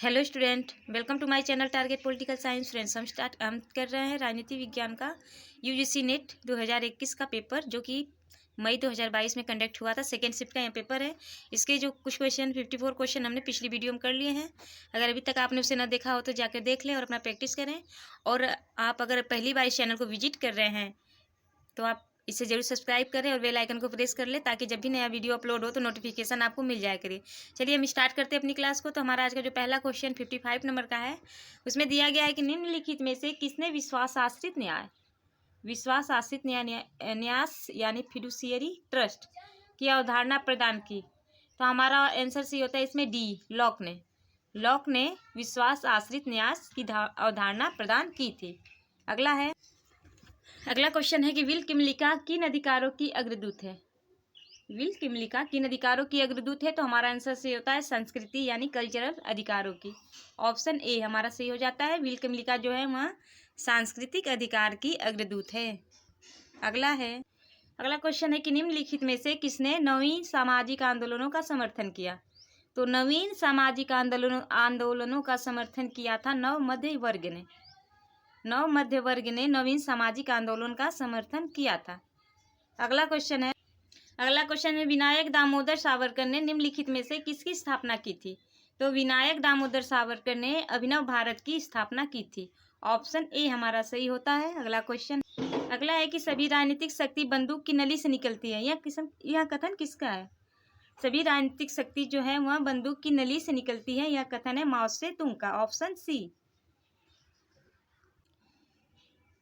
Hello student, welcome to my channel target political science. Friends, हम कर रहे हैं राजनीति विज्ञान का यूजीसी नेट 2021 का पेपर, जो कि मई 2022 में कंडक्ट हुआ था। सेकेंड शिफ्ट का यह पेपर है। इसके जो कुछ क्वेश्चन 54 क्वेश्चन हमने पिछली वीडियो में कर लिए हैं। अगर अभी तक आपने उसे ना देखा हो तो जाकर देख लें और अपना प्रैक्टिस करें। और आप अगर पहली बार इस चैनल को विजिट कर रहे हैं तो आप इसे जरूर सब्सक्राइब करें और बेल आइकन को प्रेस कर लें, ताकि जब भी नया वीडियो अपलोड हो तो नोटिफिकेशन आपको मिल जाया करे। चलिए हम स्टार्ट करते हैं अपनी क्लास को। तो हमारा आज का जो पहला क्वेश्चन 55 नंबर का है, उसमें दिया गया है कि निम्नलिखित में से किसने विश्वास आश्रित न्यास यानी फिडुशियरी ट्रस्ट की अवधारणा प्रदान की। तो हमारा आंसर सी होता है इसमें डी, लॉक ने विश्वास आश्रित न्यास की अवधारणा प्रदान की थी। अगला क्वेश्चन है कि विल किमलिका किन अधिकारों की अग्रदूत है। विल किमलिका किन अधिकारों की अग्रदूत है। तो हमारा आंसर सही होता है संस्कृति यानी कल्चरल अधिकारों की। ऑप्शन ए हमारा सही हो जाता है। विल किमलिका जो है वह सांस्कृतिक अधिकार की अग्रदूत है। अगला क्वेश्चन है कि निम्नलिखित में से किसने नवीन सामाजिक आंदोलनों का समर्थन किया। तो नवीन सामाजिक आंदोलनों का समर्थन किया था नव मध्य वर्ग ने नवीन सामाजिक आंदोलन का समर्थन किया था। अगला क्वेश्चन है विनायक दामोदर सावरकर ने निम्नलिखित में से किसकी स्थापना की थी। तो विनायक दामोदर सावरकर ने अभिनव भारत की स्थापना की थी। ऑप्शन ए हमारा सही होता है। अगला है कि सभी राजनीतिक शक्ति बंदूक की नली से निकलती है। यह कथन किसका है। सभी राजनीतिक शक्ति जो है वह बंदूक की नली से निकलती है, यह कथन है माओ से तुंग का। Option C.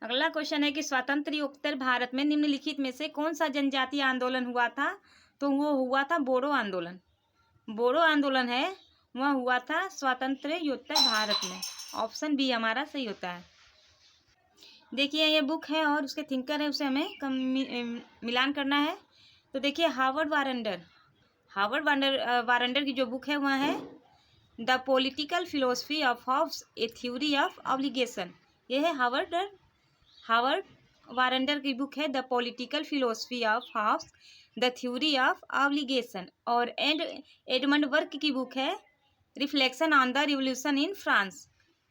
अगला क्वेश्चन है कि स्वातंत्र्योत्तर भारत में निम्नलिखित में से कौन सा जनजातीय आंदोलन हुआ था। तो वो हुआ था बोडो आंदोलन है वह हुआ था स्वातंत्र्योत्तर भारत में। ऑप्शन बी हमारा सही होता है। देखिए ये बुक है और उसके थिंकर है, उसे हमें मिलान करना है। तो देखिए हार्वर्ड वारंडर की जो बुक है वह है the political philosophy of Hobbes a theory of obligation. यह है हार्वर्ड वारंडर की बुक है the political philosophy of Hobbes the theory of obligation. और एडमंड बर्क की बुक है reflection on the revolution in France.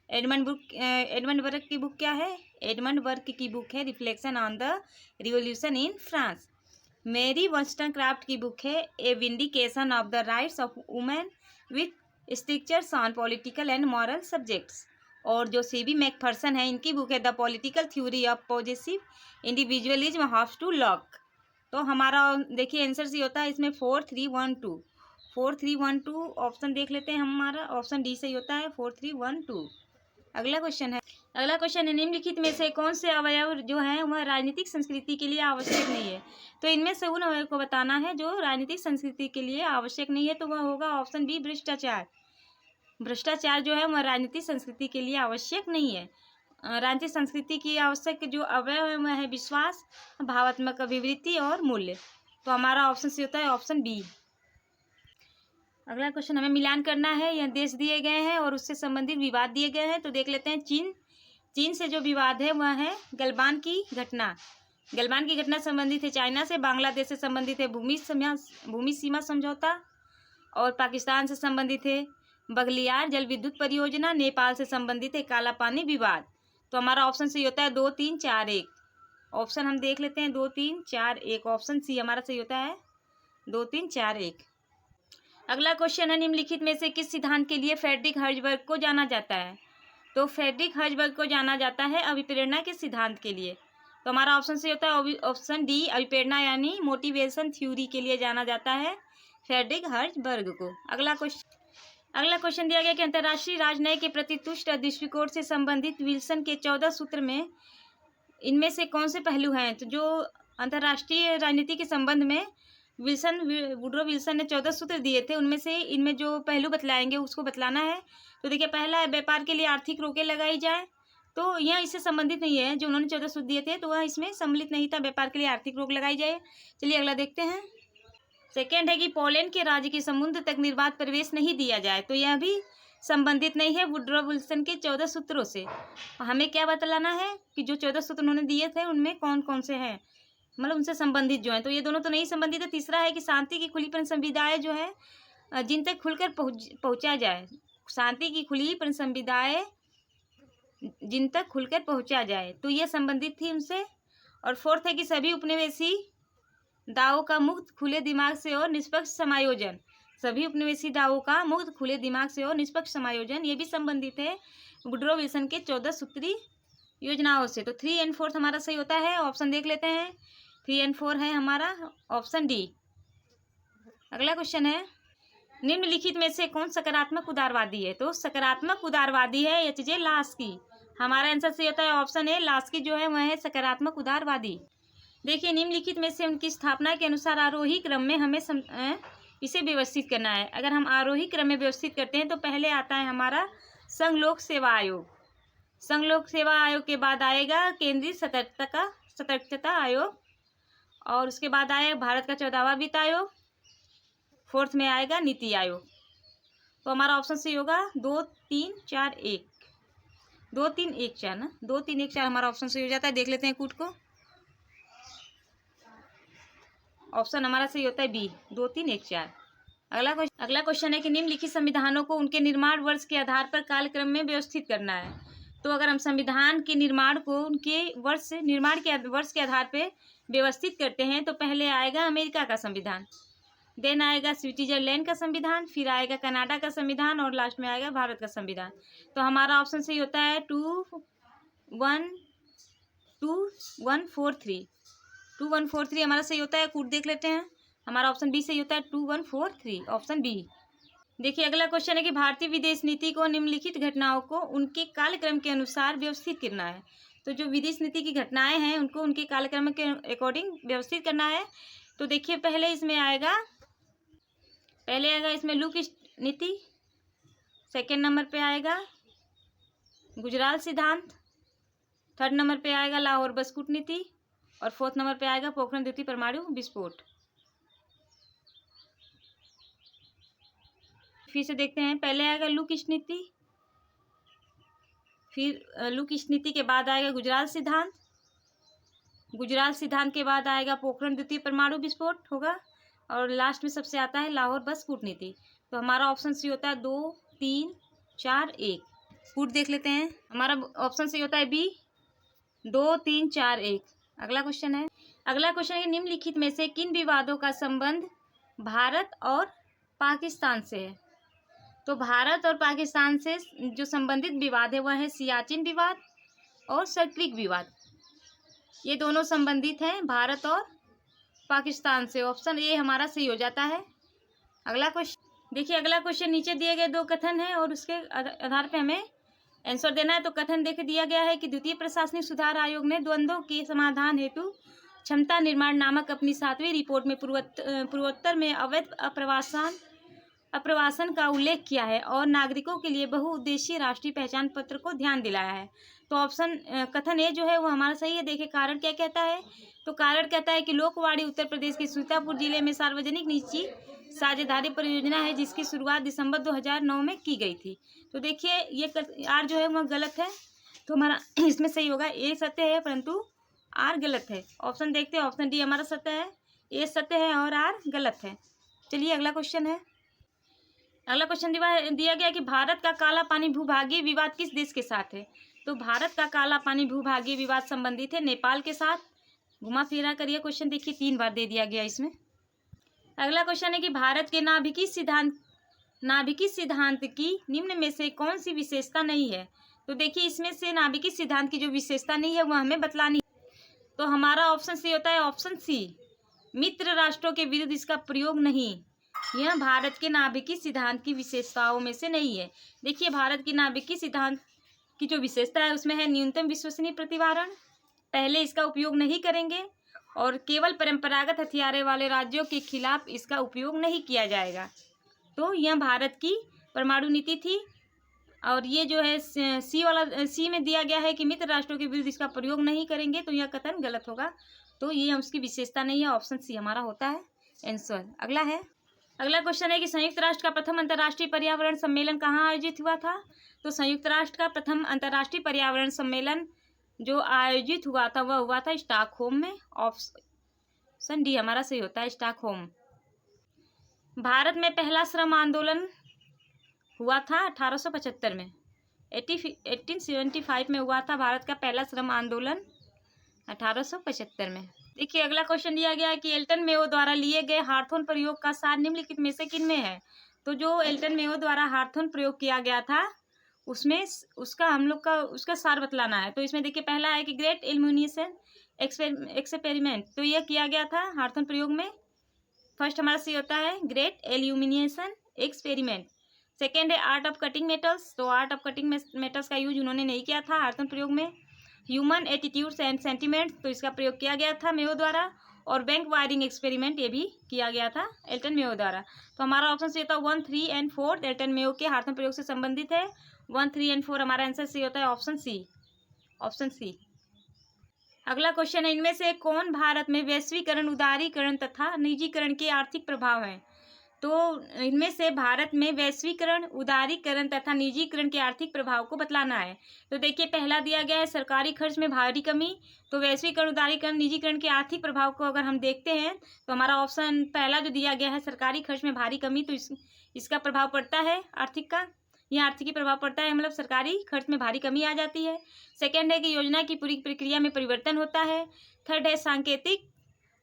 Edmund Burke की book क्या है। एडमंड बर्क की बुक है reflection on the revolution in France. Mary Wollstonecraft की book है a vindication of the rights of women with strictures on political and moral subjects. और जो CB Macpherson है इनकी बुक है the political theory of positive individualism Hobbes to Locke. तो हमारा देखिए आंसर सी होता है इसमें 4312 ऑप्शन देख लेते हैं। हमारा ऑप्शन डी सही होता है 4312। अगला क्वेश्चन है निम्नलिखित में से कौन से अवयव जो है वह राजनीतिक संस्कृति के लिए आवश्यक नहीं है। तो इनमें से उन अवयव को बताना है जो राजनीतिक संस्कृति के लिए आवश्यक नहीं है। तो वह होगा ऑप्शन बी भ्रष्टाचार जो है वह राजनीतिक संस्कृति के लिए आवश्यक नहीं है। राजनीतिक संस्कृति की आवश्यक जो अवयव है वह है विश्वास, भावात्मक अभिवृत्ति और मूल्य। तो हमारा ऑप्शन सी होता है ऑप्शन बी। अगला क्वेश्चन हमें मिलान करना है। यह देश दिए गए हैं और उससे संबंधित विवाद दिए गए हैं। तो देख लेते हैं चीन से जो विवाद है वह है गलवान की घटना संबंधित है चाइना से। बांग्लादेश से संबंधित है भूमि सीमा समझौता। और पाकिस्तान से संबंधित है बगलियार जल विद्युत परियोजना। नेपाल से संबंधित है काला पानी विवाद। तो हमारा ऑप्शन सही होता है 2 3 4 1। ऑप्शन हम देख लेते हैं 2 3 4 1। ऑप्शन सी हमारा सही होता है 2 3 4 1। अगला क्वेश्चन है निम्नलिखित में से किस सिद्धांत के लिए फ्रेडरिक हर्ट्जबर्ग को जाना जाता है। तो फ्रेडरिक हर्ट्जबर्ग को जाना जाता है अभिप्रेरणा के सिद्धांत के लिए। तो हमारा ऑप्शन सही होता है ऑप्शन डी, अभिप्रेरणा यानी मोटिवेशन थ्योरी के लिए जाना जाता है फ्रेडरिक हर्ट्जबर्ग को। अगला क्वेश्चन दिया गया कि अंतर्राष्ट्रीय राजनय के प्रति तुष्ट दृष्टिकोण से संबंधित विल्सन के 14 सूत्र में इनमें से कौन से पहलू हैं। तो जो अंतर्राष्ट्रीय राजनीति के संबंध में वुड्रो विल्सन ने 14 सूत्र दिए थे, उनमें से इनमें जो पहलू बतलाएंगे उसको बतलाना है। तो देखिए पहला है व्यापार के लिए आर्थिक रोकें लगाई जाए। तो यह इससे संबंधित नहीं है। जो उन्होंने 14 सूत्र दिए थे तो वह इसमें सम्मिलित नहीं था, व्यापार के लिए आर्थिक रोक लगाई जाए। चलिए अगला देखते हैं। सेकेंड है कि पोलैंड के राज्य के समुद्र तक निर्बाध प्रवेश नहीं दिया जाए। तो यह भी संबंधित नहीं है वुड्रो विल्सन के 14 सूत्रों से। हमें क्या बतलाना है कि जो 14 सूत्र उन्होंने दिए थे उनमें कौन कौन से हैं, मतलब उनसे संबंधित जो हैं। तो ये दोनों तो नहीं संबंधित है। तीसरा है कि शांति की खुलीपन संविदाएं जो है जिन तक खुलकर पहुंचा जाए, शांति की खुली संविदाएं जिन तक खुलकर पहुंचा जाए, तो ये संबंधित थी उनसे। और फोर्थ है कि सभी उपनिवेशी दावों का मुक्त खुले दिमाग से और निष्पक्ष समायोजन, सभी उपनिवेशी दावों का मुक्त खुले दिमाग से और निष्पक्ष समायोजन, ये भी संबंधित है वुडरो विल्सन के 14 सूत्री योजनाओं से। तो 3 और 4 हमारा सही होता है। ऑप्शन देख लेते हैं, 3 और 4 है हमारा ऑप्शन डी। अगला क्वेश्चन है, निम्नलिखित में से कौन सकारात्मक उदारवादी है? तो सकारात्मक उदारवादी है एच.जे. लास्की। हमारा आंसर सही होता है ऑप्शन ए, लास्की जो है वह है सकारात्मक उदारवादी। देखिए, निम्नलिखित में से उनकी स्थापना के अनुसार आरोही क्रम में हमें इसे व्यवस्थित करना है। अगर हम आरोही क्रम में व्यवस्थित करते हैं तो पहले आता है हमारा संघ लोक सेवा आयोग। संघ लोक सेवा आयोग के बाद आएगा केंद्रीय सतर्कता आयोग, और उसके बाद आएगा भारत का 14वां वित्त आयोग, 4th में आएगा नीति आयोग। तो हमारा ऑप्शन सही होगा 2 3 4 1, 2 3 1 4 ना, 2 3 1 4 हमारा ऑप्शन सही हो जाता है। देख लेते हैं कूट को। ऑप्शन हमारा सही होता है बी, 2 3 1 4। अगला क्वेश्चन है कि निम्नलिखित संविधानों को उनके निर्माण वर्ष के आधार पर कालक्रम में व्यवस्थित करना है। तो अगर हम संविधान के निर्माण को उनके निर्माण के वर्ष के आधार पर व्यवस्थित करते हैं तो पहले आएगा अमेरिका का संविधान, देन आएगा स्विट्जरलैंड का संविधान, फिर आएगा कनाडा का संविधान, और लास्ट में आएगा भारत का संविधान। तो हमारा ऑप्शन सही होता है 2 1 4 3, 2 1 4 3 हमारा सही होता है। कूट देख लेते हैं, हमारा ऑप्शन बी सही होता है 2 1 4 3, ऑप्शन बी। देखिए, अगला क्वेश्चन है कि भारतीय विदेश नीति को निम्नलिखित घटनाओं को उनके कालक्रम के अनुसार व्यवस्थित करना है। तो जो विदेश नीति की घटनाएं हैं उनको उनके कालक्रम के अकॉर्डिंग व्यवस्थित करना है। तो देखिए, पहले आएगा इसमें लुक नीति, सेकेंड नंबर पे आएगा गुजराल सिद्धांत, थर्ड नंबर पे आएगा लाहौर बस कूटनीति, और 4th नंबर पे आएगा पोखरण द्वितीय परमाणु विस्फोट। फिर से देखते हैं, पहले आएगा लुक नीति, फिर लुक नीति के बाद आएगा गुजराल सिद्धांत, गुजराल सिद्धांत के बाद आएगा पोखरण द्वितीय परमाणु विस्फोट होगा, और लास्ट में सबसे आता है लाहौर बस कूटनीति। तो हमारा ऑप्शन सी होता है 2 3 4 1। कूट देख लेते हैं, हमारा ऑप्शन सी होता है बी, 2 3 4 1। अगला क्वेश्चन है निम्नलिखित में से किन विवादों का संबंध भारत और पाकिस्तान से है? तो भारत और पाकिस्तान से जो संबंधित विवाद है वह है सियाचिन विवाद और सर्कलिक विवाद। ये दोनों संबंधित हैं भारत और पाकिस्तान से। ऑप्शन ए हमारा सही हो जाता है। अगला क्वेश्चन देखिए, अगला क्वेश्चन नीचे दिए गए 2 कथन है और उसके आधार पे हमें आंसर देना है। तो कथन देख दिया गया है कि द्वितीय प्रशासनिक सुधार आयोग ने द्वंद्वों के समाधान हेतु क्षमता निर्माण नामक अपनी 7वीं रिपोर्ट में पूर्वोत्तर में अवैध अप्रवासन का उल्लेख किया है और नागरिकों के लिए बहुउद्देशीय राष्ट्रीय पहचान पत्र को ध्यान दिलाया है। तो ऑप्शन कथन ए जो है वो हमारा सही है। देखिए, कारण क्या कहता है? तो कारण कहता है कि लोकवाड़ी उत्तर प्रदेश के सीतापुर जिले में सार्वजनिक निजी साझेदारी परियोजना है जिसकी शुरुआत दिसंबर 2009 में की गई थी। तो देखिए, ये आर जो है वह गलत है, तो हमारा इसमें सही होगा ए सत्य है परंतु आर गलत है। ऑप्शन देखते हैं, ऑप्शन डी हमारा सत्य है, ए सत्य है और आर गलत है। चलिए अगला क्वेश्चन है। अगला क्वेश्चन दिया गया कि भारत का काला पानी भूभागीय विवाद किस देश के साथ है? तो भारत का काला पानी भूभागीय विवाद संबंधित है नेपाल के साथ। घुमा फिरा करिए क्वेश्चन, देखिए 3 बार दे दिया गया इसमें। अगला क्वेश्चन है कि भारत के नाभिकीय सिद्धांत की निम्न में से कौन सी विशेषता नहीं है? तो देखिए, इसमें से नाभिकीय सिद्धांत की जो विशेषता नहीं है वह हमें बतलानी है। तो हमारा ऑप्शन सी होता है, ऑप्शन सी, मित्र राष्ट्रों के विरुद्ध इसका प्रयोग नहीं। यह भारत के नाभिकीय सिद्धांत की विशेषताओं में से नहीं है। देखिए, भारत की नाभिकीय सिद्धांत की जो विशेषता है उसमें है न्यूनतम विश्वसनीय प्रतिवारण, पहले इसका उपयोग नहीं करेंगे, और केवल परंपरागत हथियारों वाले राज्यों के खिलाफ इसका उपयोग नहीं किया जाएगा। तो यह भारत की परमाणु नीति थी। और ये जो है सी में दिया गया है कि मित्र राष्ट्रों के विरुद्ध इसका प्रयोग नहीं करेंगे, तो यह कथन गलत होगा। तो ये उसकी विशेषता नहीं है, ऑप्शन सी हमारा होता है आंसर। अगला क्वेश्चन है कि संयुक्त राष्ट्र का प्रथम अंतर्राष्ट्रीय पर्यावरण सम्मेलन कहाँ आयोजित हुआ था? तो संयुक्त राष्ट्र का प्रथम अंतर्राष्ट्रीय पर्यावरण सम्मेलन जो आयोजित हुआ था वह हुआ था स्टॉकहोम में। ऑप्शन डी हमारा सही होता है, स्टॉकहोम। भारत में पहला श्रम आंदोलन हुआ था 1875 में। 1875 में हुआ था भारत का पहला श्रम आंदोलन, 1875 में। देखिए अगला क्वेश्चन दिया गया है कि एल्टन मेयो द्वारा लिए गए हार्थोन प्रयोग का सार निम्नलिखित में से किन में है। तो जो एल्टन मेयो द्वारा हार्थोन प्रयोग किया गया था उसमें उसका हम लोग का उसका सार बतलाना है। तो इसमें देखिए पहला है कि ग्रेट इल्यूमिनेशन एक्सपेरिमेंट, तो यह किया गया था हार्थोन प्रयोग में। फर्स्ट हमारा सी होता है ग्रेट इल्यूमिनेशन एक्सपेरिमेंट। सेकेंड है आर्ट ऑफ कटिंग मेटल्स, तो आर्ट ऑफ कटिंग मेटल्स का यूज उन्होंने नहीं किया था हार्थोन प्रयोग में। ह्यूमन एटीट्यूड्स एंड सेंटिमेंट्स, तो इसका प्रयोग किया गया था मेयो द्वारा। और बैंक वायरिंग एक्सपेरिमेंट, ये भी किया गया था एल्टन मेयो द्वारा। तो हमारा ऑप्शन सी होता है 1, 3 एंड 4 एल्टन मेयो के हार्थोन प्रयोग से संबंधित है। 1, 3 एंड 4 हमारा आंसर सी होता है ऑप्शन सी, ऑप्शन सी। अगला क्वेश्चन है इनमें से कौन भारत में वैश्वीकरण, उदारीकरण तथा निजीकरण के आर्थिक प्रभाव हैं। तो इनमें से भारत में वैश्वीकरण, उदारीकरण तथा निजीकरण के आर्थिक प्रभाव को बतलाना है। तो देखिए पहला दिया गया है सरकारी खर्च में भारी कमी। तो वैश्वीकरण, उदारीकरण, निजीकरण के आर्थिक प्रभाव को अगर हम देखते हैं तो हमारा ऑप्शन पहला जो दिया गया है सरकारी खर्च में भारी कमी, तो इसका प्रभाव पड़ता है आर्थिक का, यह आर्थिक प्रभाव पड़ता है, मतलब सरकारी खर्च में भारी कमी आ जाती है। सेकेंड है कि योजना की पूरी प्रक्रिया में परिवर्तन होता है। थर्ड है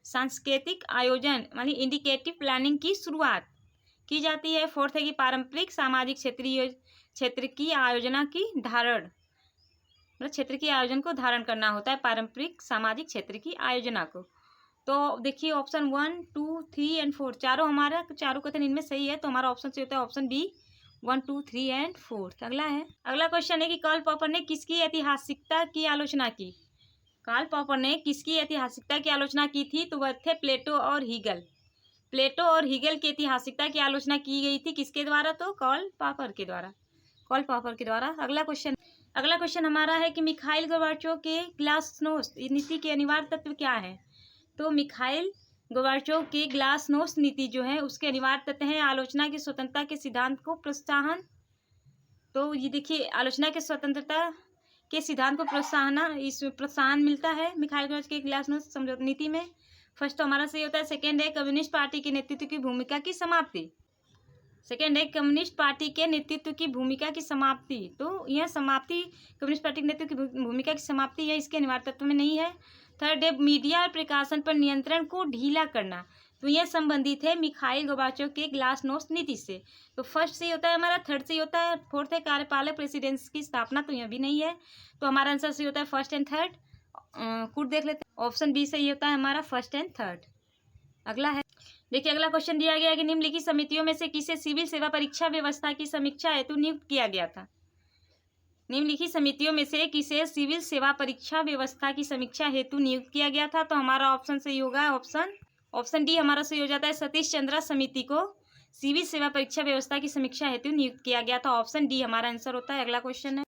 सांकेतिक आयोजन मानी इंडिकेटिव प्लानिंग की शुरुआत की जाती है। फोर्थ है कि पारंपरिक सामाजिक क्षेत्र की आयोजना की धारण, मतलब क्षेत्र की आयोजन को धारण करना होता है, पारंपरिक सामाजिक क्षेत्र की आयोजना को। तो देखिए ऑप्शन 1, 2, 3 एंड 4 चारों कथन इनमें सही है। तो हमारा ऑप्शन से होता है ऑप्शन बी 1, 2, 3 एंड 4। अगला क्वेश्चन है कि कार्ल पॉपर ने किसकी ऐतिहासिकता की आलोचना की। कार्ल पॉपर ने किसकी ऐतिहासिकता की आलोचना की थी। तो वह थे प्लेटो और हीगल। प्लेटो और हीगल की ऐतिहासिकता की आलोचना की गई थी किसके द्वारा, तो कार्ल पॉपर के द्वारा, कार्ल पॉपर के द्वारा। अगला क्वेश्चन हमारा है कि मिखाइल गोर्बाचोव के ग्लासनोस्ट नीति के अनिवार्य तत्व क्या है। तो मिखाइल गोर्बाचोव के ग्लासनोस्ट नीति जो है उसके अनिवार्य तत्व हैं आलोचना की स्वतंत्रता के सिद्धांत को प्रोत्साहन। तो ये देखिए आलोचना के स्वतंत्रता के सिद्धांत को प्रोत्साहन मिलता है मिखाइल गोर्बाचोव के ग्लासनोस्ट समझौता नीति में। फर्स्ट तो हमारा सही होता है। सेकेंड है कम्युनिस्ट पार्टी के नेतृत्व की भूमिका की समाप्ति। सेकेंड है कम्युनिस्ट पार्टी के नेतृत्व की भूमिका की समाप्ति। तो यह समाप्ति कम्युनिस्ट पार्टी के नेतृत्व की भूमिका की समाप्ति है, इसके अनिवार्य तत्व में नहीं है। थर्ड है मीडिया और प्रकाशन पर नियंत्रण को ढीला करना। तो यह संबंधित है मिखाइल गोर्बाचोव के ग्लासनोस्ट नीति से। तो फर्स्ट सही होता है हमारा, थर्ड सही होता है। फोर्थ है कार्यपालक प्रेसिडेंसी की स्थापना, तो यह भी नहीं है। तो हमारा आंसर सही होता है फर्स्ट एंड थर्ड। कुछ देख लेते हैं, ऑप्शन बी सही होता है हमारा फर्स्ट एंड थर्ड। अगला है देखिए अगला क्वेश्चन दिया गया है कि निम्नलिखित समितियों में से किसे सिविल सेवा परीक्षा व्यवस्था की समीक्षा हेतु नियुक्त किया गया था। निम्नलिखित समितियों में से किसे सिविल सेवा परीक्षा व्यवस्था की समीक्षा हेतु नियुक्त किया गया था। तो हमारा ऑप्शन सही होगा ऑप्शन डी हमारा सही हो जाता है। सतीश चंद्रा समिति को सिविल सेवा परीक्षा व्यवस्था की समीक्षा हेतु नियुक्त किया गया था, ऑप्शन डी हमारा आंसर होता है। अगला क्वेश्चन है